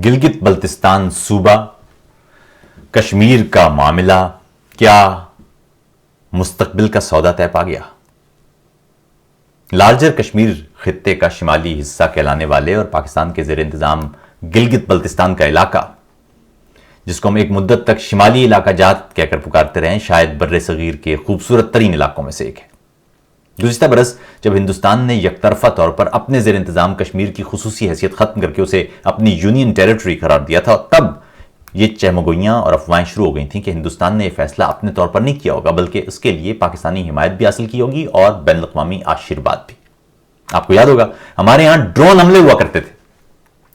گلگت بلتستان صوبہ، کشمیر کا معاملہ کیا مستقبل کا سودا طے پا گیا؟ لارجر کشمیر خطے کا شمالی حصہ کہلانے والے اور پاکستان کے زیر انتظام گلگت بلتستان کا علاقہ، جس کو ہم ایک مدت تک شمالی علاقہ جات کہہ کر پکارتے رہے، شاید بر صغیر کے خوبصورت ترین علاقوں میں سے ایک ہے۔ گزشتہ برس جب ہندوستان نے یک طرفہ طور پر اپنے زیر انتظام کشمیر کی خصوصی حیثیت ختم کر کے اسے اپنی یونین ٹیریٹری قرار دیا تھا، تب یہ چہمگوئیاں اور افواہیں شروع ہو گئی تھیں کہ ہندوستان نے یہ فیصلہ اپنے طور پر نہیں کیا ہوگا، بلکہ اس کے لیے پاکستانی حمایت بھی حاصل کی ہوگی اور بین الاقوامی آشیرواد بھی۔ آپ کو یاد ہوگا ہمارے ہاں ڈرون حملے ہوا کرتے تھے۔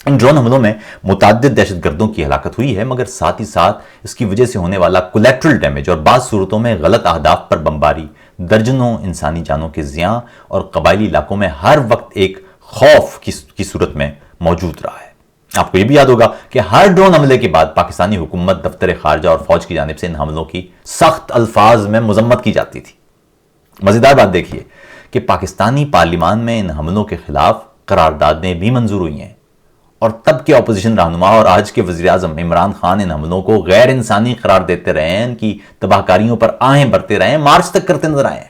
ان ڈرون حملوں میں متعدد دہشت گردوں کی ہلاکت ہوئی ہے، مگر ساتھ ہی ساتھ اس کی وجہ سے ہونے والا کولیٹرل ڈیمیج اور بعض صورتوں میں غلط اہداف پر بمباری، درجنوں انسانی جانوں کے زیاں اور قبائلی علاقوں میں ہر وقت ایک خوف کی صورت میں موجود رہا ہے۔ آپ کو یہ بھی یاد ہوگا کہ ہر ڈرون حملے کے بعد پاکستانی حکومت، دفتر خارجہ اور فوج کی جانب سے ان حملوں کی سخت الفاظ میں مذمت کی جاتی تھی۔ مزیدار بات دیکھیے کہ پاکستانی پارلیمان میں ان حملوں کے خلاف قراردادیں بھی منظور ہوئی ہیں، اور تب کے اپوزیشن رہنما اور آج کے وزیر اعظم عمران خان ان حملوں کو غیر انسانی قرار دیتے رہے ہیں، ان کی تباہ کاریوں پر آہیں برتے رہے ہیں، مارچ تک کرتے نظر آئے ہیں۔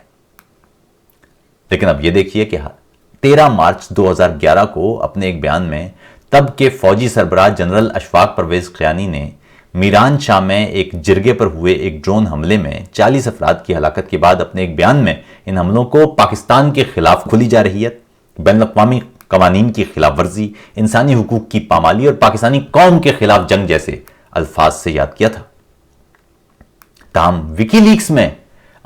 لیکن اب یہ دیکھیے کہ 13 مارچ 2011 کو اپنے ایک بیان میں تب کے فوجی سربراہ جنرل اشفاق پرویز قیانی نے میران شاہ میں ایک جرگے پر ہوئے ایک ڈرون حملے میں 40 افراد کی ہلاکت کے بعد اپنے ایک بیان میں ان حملوں کو پاکستان کے خلاف کھلی جارحیت، بین الاقوامی قوانین کی خلاف ورزی، انسانی حقوق کی پامالی اور پاکستانی قوم کے خلاف جنگ جیسے الفاظ سے یاد کیا تھا۔ تاہم وکی لیکس میں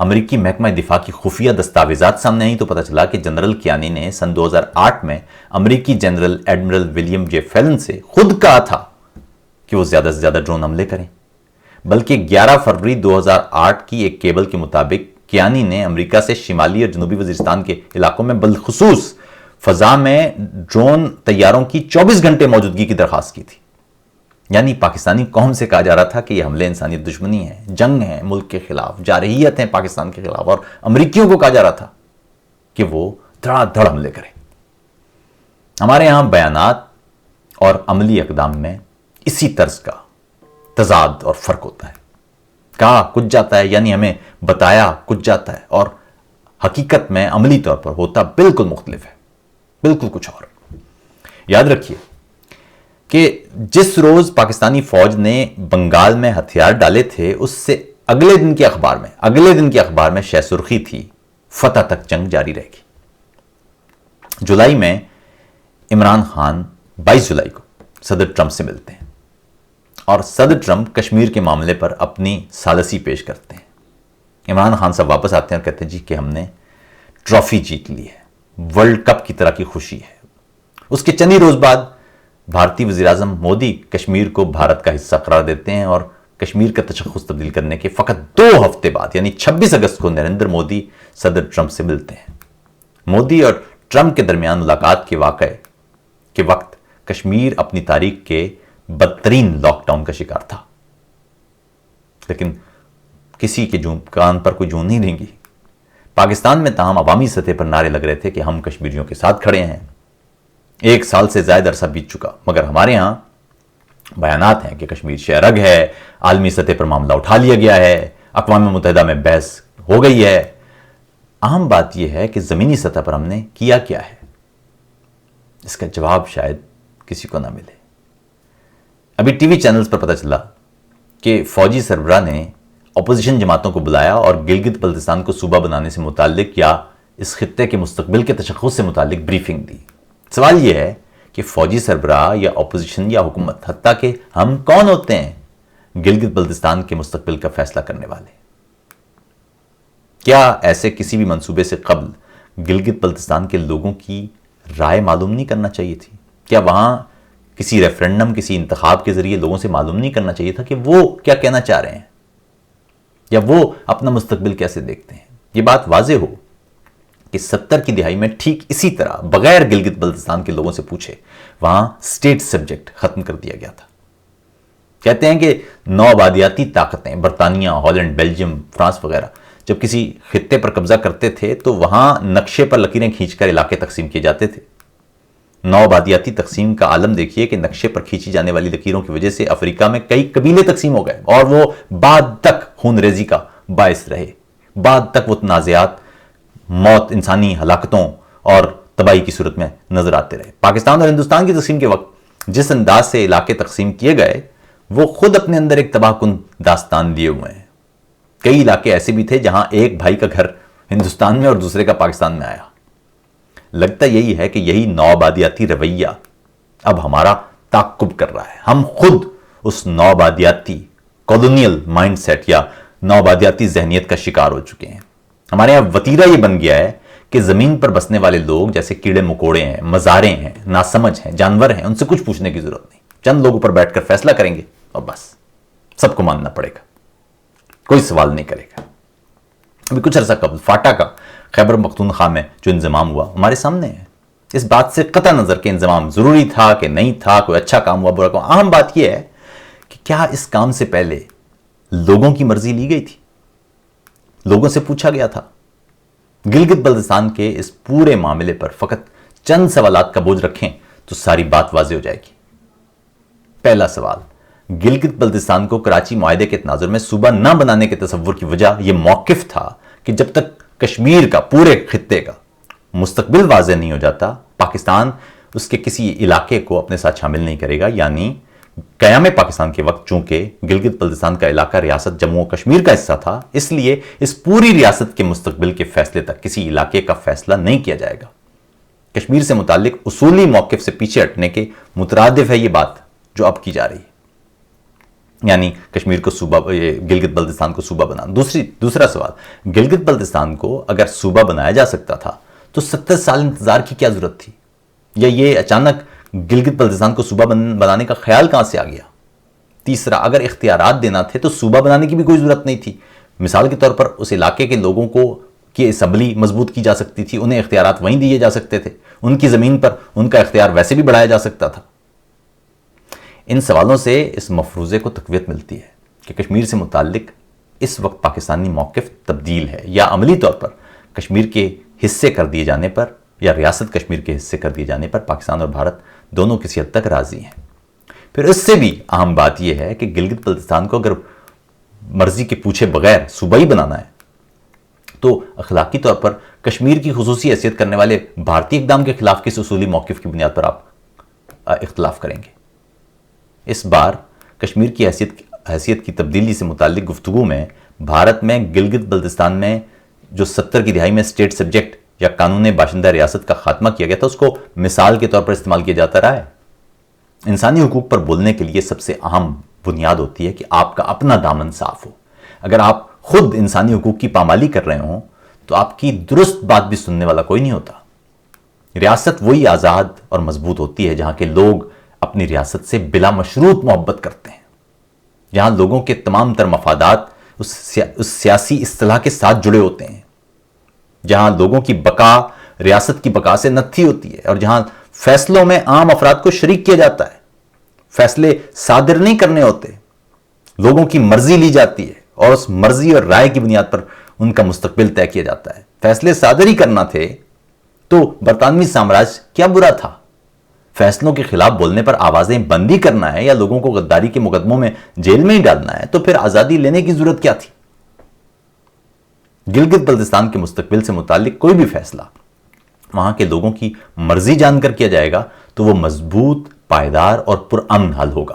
امریکی محکمہ دفاع کی خفیہ دستاویزات سامنے آئیں تو پتہ چلا کہ جنرل کیانی نے سن 2008 میں امریکی جنرل ایڈمرل ولیم جے فیلن سے خود کہا تھا کہ وہ زیادہ سے زیادہ ڈرون حملے کریں، بلکہ 11 فروری 2008 کی ایک کیبل کے مطابق کیانی نے امریکہ سے شمالی اور جنوبی وزیرستان کے علاقوں میں بالخصوص فضا میں ڈرون طیاروں کی 24 گھنٹے موجودگی کی درخواست کی تھی۔ یعنی پاکستانی قوم سے کہا جا رہا تھا کہ یہ حملے انسانیت دشمنی ہیں، جنگ ہیں ملک کے خلاف، جارحیت ہیں پاکستان کے خلاف، اور امریکیوں کو کہا جا رہا تھا کہ وہ دھڑا دھڑ حملے کریں۔ ہمارے ہاں بیانات اور عملی اقدام میں اسی طرز کا تضاد اور فرق ہوتا ہے۔ کہا کچھ جاتا ہے، یعنی ہمیں بتایا کچھ جاتا ہے، اور حقیقت میں عملی طور پر ہوتا بالکل مختلف ہے، بالکل کچھ اور۔ یاد رکھیے کہ جس روز پاکستانی فوج نے بنگال میں ہتھیار ڈالے تھے، اس سے اگلے دن کے اخبار میں شہ سرخی تھی، فتح تک جنگ جاری رہے گی۔ جولائی میں عمران خان 22 جولائی کو صدر ٹرمپ سے ملتے ہیں، اور صدر ٹرمپ کشمیر کے معاملے پر اپنی ثالثی پیش کرتے ہیں۔ عمران خان صاحب واپس آتے ہیں اور کہتے ہیں جی کہ ہم نے ٹرافی جیت لی ہے، ورلڈ کپ کی طرح کی خوشی ہے۔ اس کے چند ہی روز بعد بھارتی وزیر اعظم مودی کشمیر کو بھارت کا حصہ قرار دیتے ہیں، اور کشمیر کا تشخص تبدیل کرنے کے فقط 2 ہفتے بعد یعنی 26 اگست کو نریندر مودی صدر ٹرمپ سے ملتے ہیں۔ مودی اور ٹرمپ کے درمیان ملاقات کے وقت کشمیر اپنی تاریخ کے بدترین لاک ڈاؤن کا شکار تھا، لیکن کسی کے کان پر کوئی جون نہیں دیں گی۔ پاکستان میں تاہم عوامی سطح پر نعرے لگ رہے تھے کہ ہم کشمیریوں کے ساتھ کھڑے ہیں۔ 1 سال سے زائد عرصہ بیت چکا، مگر ہمارے ہاں بیانات ہیں کہ کشمیر شہ رگ ہے، عالمی سطح پر معاملہ اٹھا لیا گیا ہے، اقوام متحدہ میں بحث ہو گئی ہے۔ اہم بات یہ ہے کہ زمینی سطح پر ہم نے کیا کیا ہے، اس کا جواب شاید کسی کو نہ ملے۔ ابھی ٹی وی چینلز پر پتہ چلا کہ فوجی سربراہ نے اپوزیشن جماعتوں کو بلایا اور گلگت بلتستان کو صوبہ بنانے سے متعلق یا اس خطے کے مستقبل کے تشخص سے متعلق بریفنگ دی۔ سوال یہ ہے کہ فوجی سربراہ یا اپوزیشن یا حکومت، حتیٰ کہ ہم کون ہوتے ہیں گلگت بلتستان کے مستقبل کا فیصلہ کرنے والے؟ کیا ایسے کسی بھی منصوبے سے قبل گلگت بلتستان کے لوگوں کی رائے معلوم نہیں کرنا چاہیے تھی؟ کیا وہاں کسی ریفرنڈم، کسی انتخاب کے ذریعے لوگوں سے معلوم نہیں کرنا چاہیے تھا کہ وہ کیا کہنا چاہ رہے ہیں، یا وہ اپنا مستقبل کیسے دیکھتے ہیں؟ یہ بات واضح ہو کہ 70 کی دہائی میں ٹھیک اسی طرح بغیر گلگت بلتستان کے لوگوں سے پوچھے وہاں اسٹیٹ سبجیکٹ ختم کر دیا گیا تھا۔ کہتے ہیں کہ نو آبادیاتی طاقتیں، برطانیہ، ہالینڈ، بیلجیم، فرانس وغیرہ، جب کسی خطے پر قبضہ کرتے تھے تو وہاں نقشے پر لکیریں کھینچ کر علاقے تقسیم کیے جاتے تھے۔ نو آبادیاتی تقسیم کا عالم دیکھیے کہ نقشے پر کھینچی جانے والی لکیروں کی وجہ سے افریقہ میں کئی قبیلے تقسیم ہو گئے اور وہ بعد تک خون ریزی کا باعث رہے، بعد تک وہ تنازعات موت، انسانی ہلاکتوں اور تباہی کی صورت میں نظر آتے رہے۔ پاکستان اور ہندوستان کی تقسیم کے وقت جس انداز سے علاقے تقسیم کیے گئے وہ خود اپنے اندر ایک تباہ کن داستان لیے ہوئے ہیں۔ کئی علاقے ایسے بھی تھے جہاں ایک بھائی کا گھر ہندوستان میں اور دوسرے کا پاکستان میں آیا۔ لگتا یہی ہے کہ یہی نو آبادیاتی رویہ اب ہمارا تعاقب کر رہا ہے۔ ہم خود اس نو آبادیاتی کالونیل مائنڈ سیٹ یا نو آبادیاتی ذہنیت کا شکار ہو چکے ہیں۔ ہمارے یہاں وتیرہ یہ بن گیا ہے کہ زمین پر بسنے والے لوگ جیسے کیڑے مکوڑے ہیں، مزارے ہیں، ناسمجھ ہیں، جانور ہیں، ان سے کچھ پوچھنے کی ضرورت نہیں، چند لوگوں پر بیٹھ کر فیصلہ کریں گے اور بس سب کو ماننا پڑے گا، کوئی سوال نہیں کرے گا۔ ابھی کچھ عرصہ قبل فاٹا کا خیبر پختونخوا میں جو انضمام ہوا ہمارے سامنے ہے۔ اس بات سے قطع نظر کہ انضمام ضروری تھا کہ نہیں تھا، کوئی اچھا کام ہوا برا کام، اہم بات یہ ہے کہ کیا اس کام سے پہلے لوگوں کی مرضی لی گئی تھی؟ لوگوں سے پوچھا گیا تھا؟ گلگت بلتستان کے اس پورے معاملے پر فقط چند سوالات کا بوجھ رکھیں تو ساری بات واضح ہو جائے گی۔ پہلا سوال، گلگت بلتستان کو کراچی معاہدے کے تناظر میں صوبہ نہ بنانے کے تصور کی وجہ یہ موقف تھا کہ جب تک کشمیر کا، پورے خطے کا مستقبل واضح نہیں ہو جاتا، پاکستان اس کے کسی علاقے کو اپنے ساتھ شامل نہیں کرے گا۔ یعنی قیام پاکستان کے وقت چونکہ گلگت بلتستان کا علاقہ ریاست جموں و کشمیر کا حصہ تھا، اس لیے اس پوری ریاست کے مستقبل کے فیصلے تک کسی علاقے کا فیصلہ نہیں کیا جائے گا۔ کشمیر سے متعلق اصولی موقف سے پیچھے ہٹنے کے مترادف ہے یہ بات جو اب کی جا رہی ہے، یعنی کشمیر کو صوبہ، گلگت بلتستان کو صوبہ بنانا۔ دوسرا سوال، گلگت بلتستان کو اگر صوبہ بنایا جا سکتا تھا تو 70 سال انتظار کی کیا ضرورت تھی؟ یا یہ اچانک گلگت بلتستان کو صوبہ بنانے کا خیال کہاں سے آ گیا؟ تیسرا، اگر اختیارات دینا تھے تو صوبہ بنانے کی بھی کوئی ضرورت نہیں تھی۔ مثال کے طور پر اس علاقے کے لوگوں کو کی اسمبلی مضبوط کی جا سکتی تھی، انہیں اختیارات وہیں دیے جا سکتے تھے، ان کی زمین پر ان کا اختیار ویسے بھی بڑھایا جا سکتا تھا۔ ان سوالوں سے اس مفروضے کو تقویت ملتی ہے کہ کشمیر سے متعلق اس وقت پاکستانی موقف تبدیل ہے، یا عملی طور پر کشمیر کے حصے کر دیے جانے پر، یا ریاست کشمیر کے حصے کر دیے جانے پر پاکستان اور بھارت دونوں کسی حد تک راضی ہیں۔ پھر اس سے بھی اہم بات یہ ہے کہ گلگت بلتستان کو اگر مرضی کے پوچھے بغیر صوبہ ہی بنانا ہے تو اخلاقی طور پر کشمیر کی خصوصی حیثیت کرنے والے بھارتی اقدام کے خلاف کس اصولی موقف کی بنیاد پر آپ اختلاف کریں گے؟ اس بار کشمیر کی حیثیت کی تبدیلی سے متعلق گفتگو میں بھارت میں گلگت بلتستان میں جو 70 کی دہائی میں اسٹیٹ سبجیکٹ یا قانون باشندہ ریاست کا خاتمہ کیا گیا تھا، اس کو مثال کے طور پر استعمال کیا جاتا رہا ہے۔ انسانی حقوق پر بولنے کے لیے سب سے اہم بنیاد ہوتی ہے کہ آپ کا اپنا دامن صاف ہو۔ اگر آپ خود انسانی حقوق کی پامالی کر رہے ہوں تو آپ کی درست بات بھی سننے والا کوئی نہیں ہوتا۔ ریاست وہی آزاد اور مضبوط ہوتی ہے جہاں کے لوگ اپنی ریاست سے بلا مشروط محبت کرتے ہیں، جہاں لوگوں کے تمام تر مفادات اس سیاسی اصطلاح کے ساتھ جڑے ہوتے ہیں، جہاں لوگوں کی بقا ریاست کی بقا سے نتھی ہوتی ہے، اور جہاں فیصلوں میں عام افراد کو شریک کیا جاتا ہے۔ فیصلے صادر نہیں کرنے ہوتے، لوگوں کی مرضی لی جاتی ہے اور اس مرضی اور رائے کی بنیاد پر ان کا مستقبل طے کیا جاتا ہے۔ فیصلے صادر ہی کرنا تھے تو برطانوی سامراج کیا برا تھا؟ فیصلوں کے خلاف بولنے پر آوازیں بندی کرنا ہے یا لوگوں کو غداری کے مقدموں میں جیل میں ہی ڈالنا ہے تو پھر آزادی لینے کی ضرورت کیا تھی؟ گلگت بلتستان کے مستقبل سے متعلق کوئی بھی فیصلہ وہاں کے لوگوں کی مرضی جان کر کیا جائے گا تو وہ مضبوط، پائیدار اور پرامن حل ہوگا۔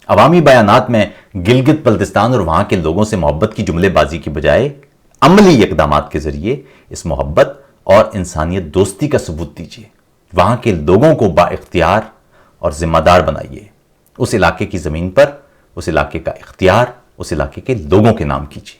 عوامی بیانات میں گلگت بلتستان اور وہاں کے لوگوں سے محبت کی جملے بازی کی بجائے عملی اقدامات کے ذریعے اس محبت اور انسانیت دوستی کا ثبوت دیجیے۔ وہاں کے لوگوں کو با اختیار اور ذمہ دار بنائیے۔ اس علاقے کی زمین پر اس علاقے کا اختیار اس علاقے کے لوگوں کے نام کیجیے۔